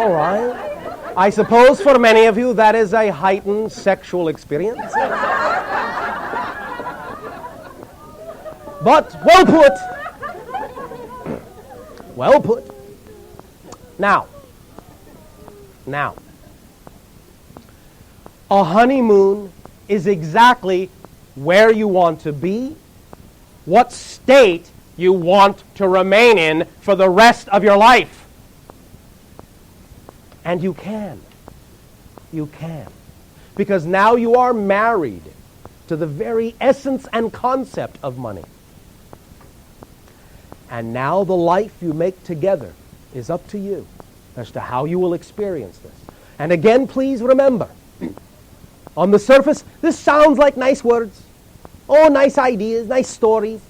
All right. I suppose for many of you that is a heightened sexual experience. But well put. Well put. Now, a honeymoon is exactly where you want to be, what state you want to remain in for the rest of your life. And you can. You can. Because now you are married to the very essence and concept of money. And now the life you make together is up to you as to how you will experience this. And again, please remember, on the surface, this sounds like nice words. Oh, nice ideas, nice stories.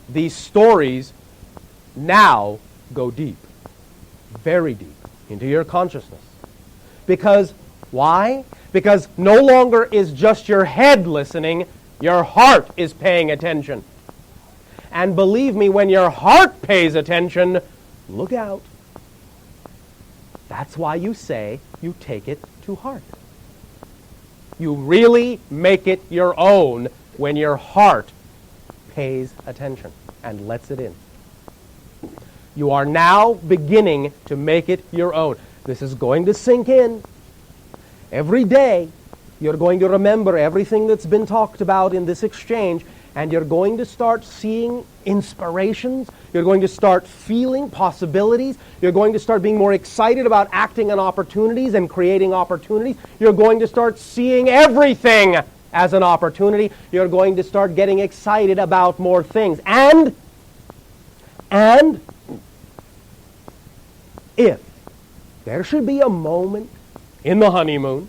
These stories now go deep, very deep, into your consciousness. Because, why? Because no longer is just your head listening, your heart is paying attention. And believe me, when your heart pays attention, look out. That's why you say you take it to heart. You really make it your own when your heart pays attention and lets it in. You are now beginning to make it your own. This is going to sink in. Every day, you're going to remember everything that's been talked about in this exchange, and you're going to start seeing inspirations. You're going to start feeling possibilities. You're going to start being more excited about acting on opportunities and creating opportunities. You're going to start seeing everything as an opportunity. You're going to start getting excited about more things. And if there should be a moment in the honeymoon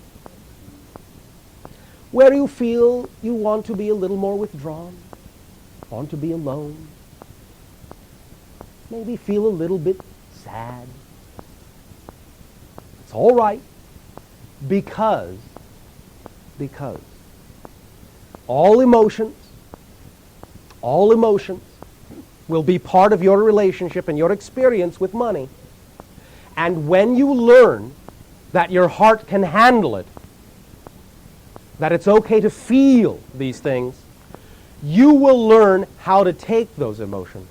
where you feel you want to be a little more withdrawn, want to be alone, maybe feel a little bit sad, it's all right, because all emotions will be part of your relationship and your experience with money. And when you learn that your heart can handle it, that it's okay to feel these things, you will learn how to take those emotions.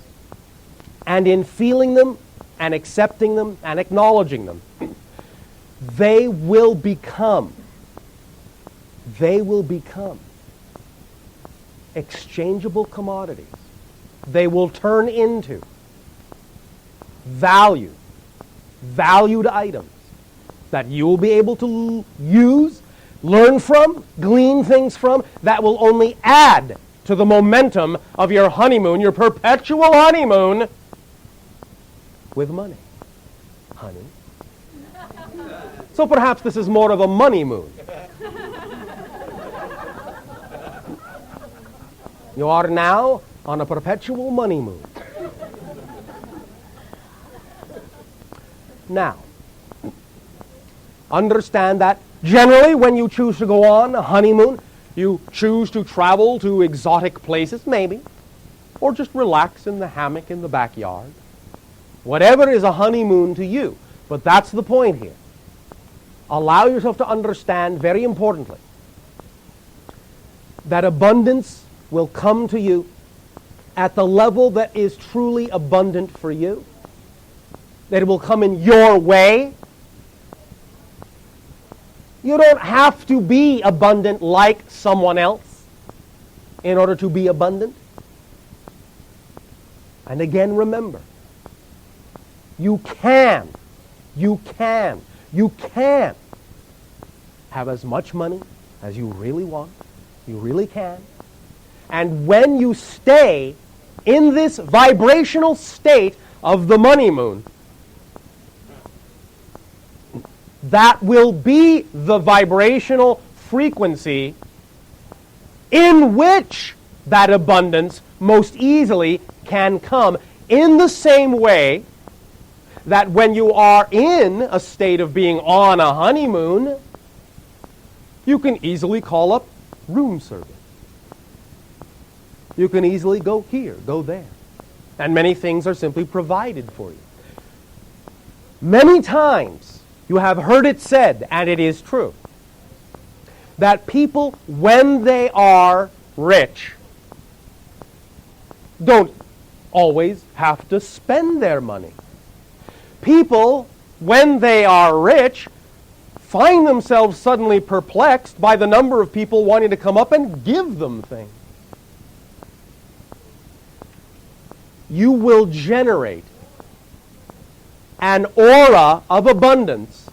And in feeling them and accepting them and acknowledging them, they will become exchangeable commodities. They will turn into valued items that you will be able to use, learn from, glean things from, that will only add to the momentum of your honeymoon, your perpetual honeymoon with money. Honey. So perhaps this is more of a moneymoon. You are now on a perpetual moneymoon. Now, understand that generally when you choose to go on a honeymoon, you choose to travel to exotic places, maybe, or just relax in the hammock in the backyard. Whatever is a honeymoon to you, but that's the point here. Allow yourself to understand, very importantly, that abundance will come to you at the level that is truly abundant for you, that it will come in your way. You don't have to be abundant like someone else in order to be abundant. And again, remember, you can have as much money as you really want. You really can. And when you stay in this vibrational state of the moneymoon, that will be the vibrational frequency in which that abundance most easily can come, in the same way that when you are in a state of being on a honeymoon, you can easily call up room service. You can easily go here, go there. And many things are simply provided for you. Many times you have heard it said, and it is true, that people, when they are rich, don't always have to spend their money. People, when they are rich, find themselves suddenly perplexed by the number of people wanting to come up and give them things. You will generate an aura of abundance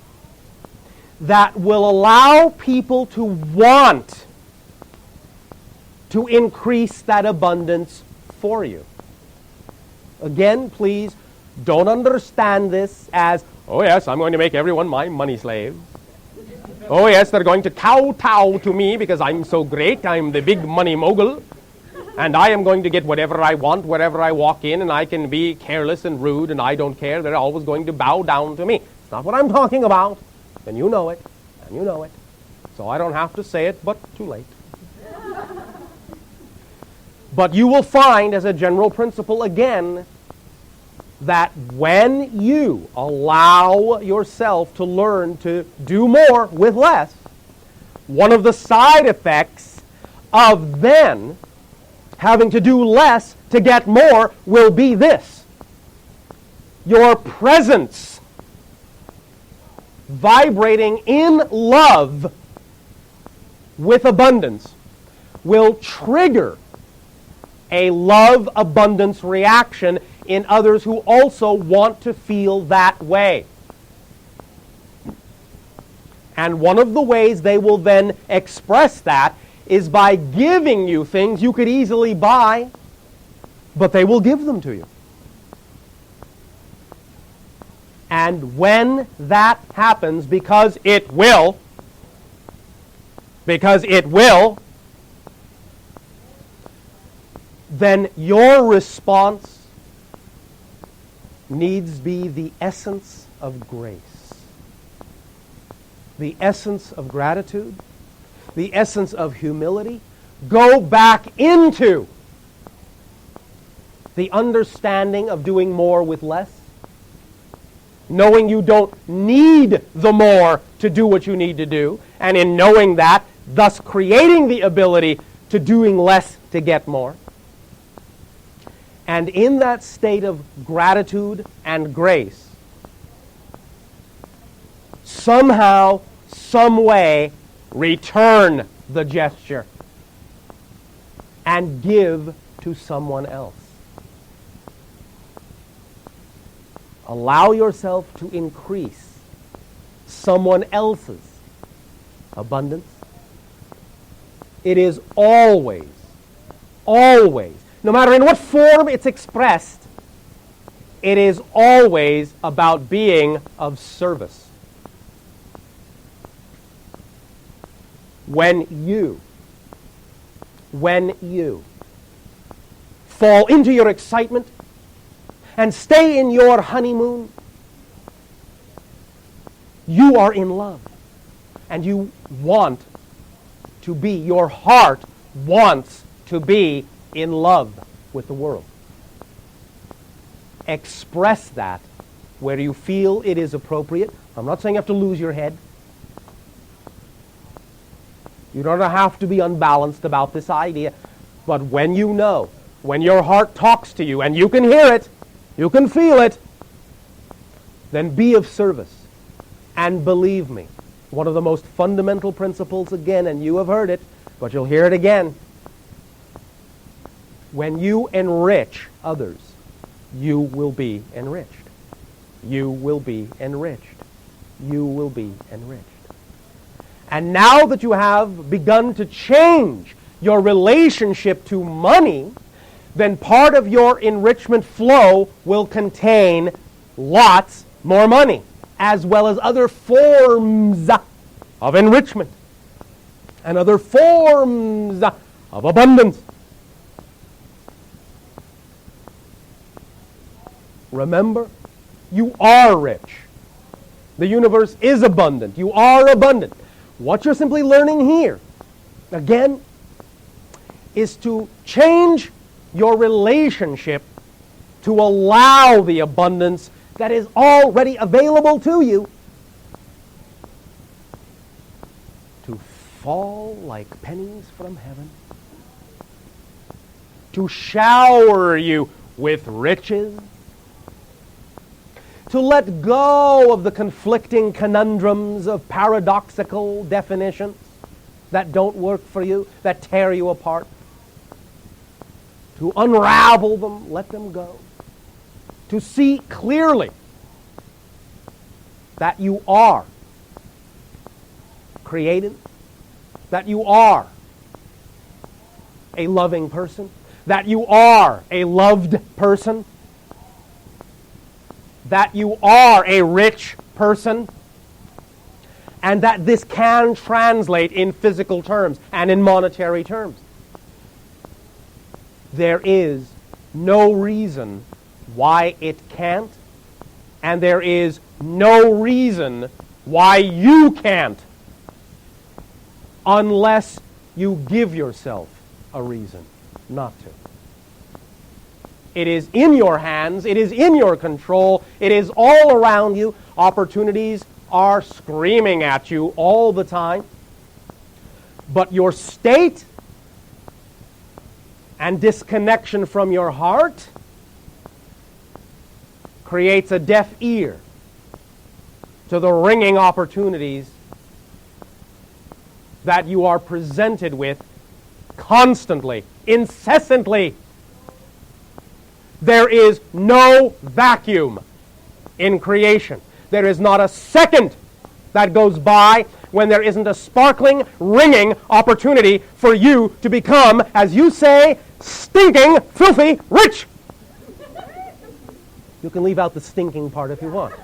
that will allow people to want to increase that abundance for you. Again, please don't understand this as, oh yes, I'm going to make everyone my money slave. Oh yes, they're going to kowtow to me because I'm so great, I'm the big money mogul, and I am going to get whatever I want wherever I walk in, and I can be careless and rude, and I don't care. They're always going to bow down to me. It's not what I'm talking about, and you know it, and you know it. So I don't have to say it, but too late. But you will find, as a general principle again, that when you allow yourself to learn to do more with less, one of the side effects of then having to do less to get more will be this: your presence vibrating in love with abundance will trigger a love abundance reaction in others who also want to feel that way. And one of the ways they will then express that is by giving you things you could easily buy, but they will give them to you. And when that happens, because it will, then your response needs be the essence of grace, the essence of gratitude, the essence of humility. Go back into the understanding of doing more with less, knowing you don't need the more to do what you need to do, and in knowing that, thus creating the ability to doing less to get more. And in that state of gratitude and grace, somehow, some way, return the gesture and give to someone else. Allow yourself to increase someone else's abundance. It is always, no matter in what form it's expressed, it is always about being of service. When you fall into your excitement and stay in your honeymoon, you are in love. And you want to be, your heart wants to be in love with the world. Express that where you feel it is appropriate. I'm not saying you have to lose your head. You don't have to be unbalanced about this idea. But when you know, when your heart talks to you and you can hear it, you can feel it, then be of service. And believe me, one of the most fundamental principles again, and you have heard it, but you'll hear it again. When you enrich others, you will be enriched. You will be enriched. You will be enriched. And now that you have begun to change your relationship to money, then part of your enrichment flow will contain lots more money, as well as other forms of enrichment and other forms of abundance. Remember, you are rich. The universe is abundant. You are abundant. What you're simply learning here, again, is to change your relationship to allow the abundance that is already available to you to fall like pennies from heaven, to shower you with riches, to let go of the conflicting conundrums of paradoxical definitions that don't work for you, that tear you apart, to unravel them, let them go, to see clearly that you are created, that you are a loving person, that you are a loved person, that you are a rich person, and that this can translate in physical terms and in monetary terms. There is no reason why it can't, and there is no reason why you can't, unless you give yourself a reason not to. It is in your hands. It is in your control. It is all around you. Opportunities are screaming at you all the time. But your state and disconnection from your heart creates a deaf ear to the ringing opportunities that you are presented with constantly, incessantly. There is no vacuum in creation. There is not a second that goes by when there isn't a sparkling, ringing opportunity for you to become, as you say, stinking, filthy rich. You can leave out the stinking part if you want.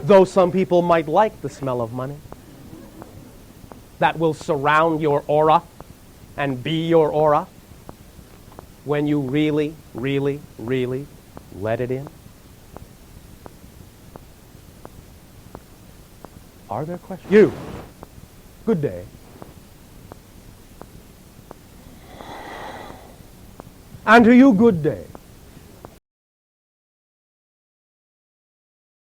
Though some people might like the smell of money. That will surround your aura and be your aura when you really, really, really let it in. Are there questions? You. Good day. And to you, good day.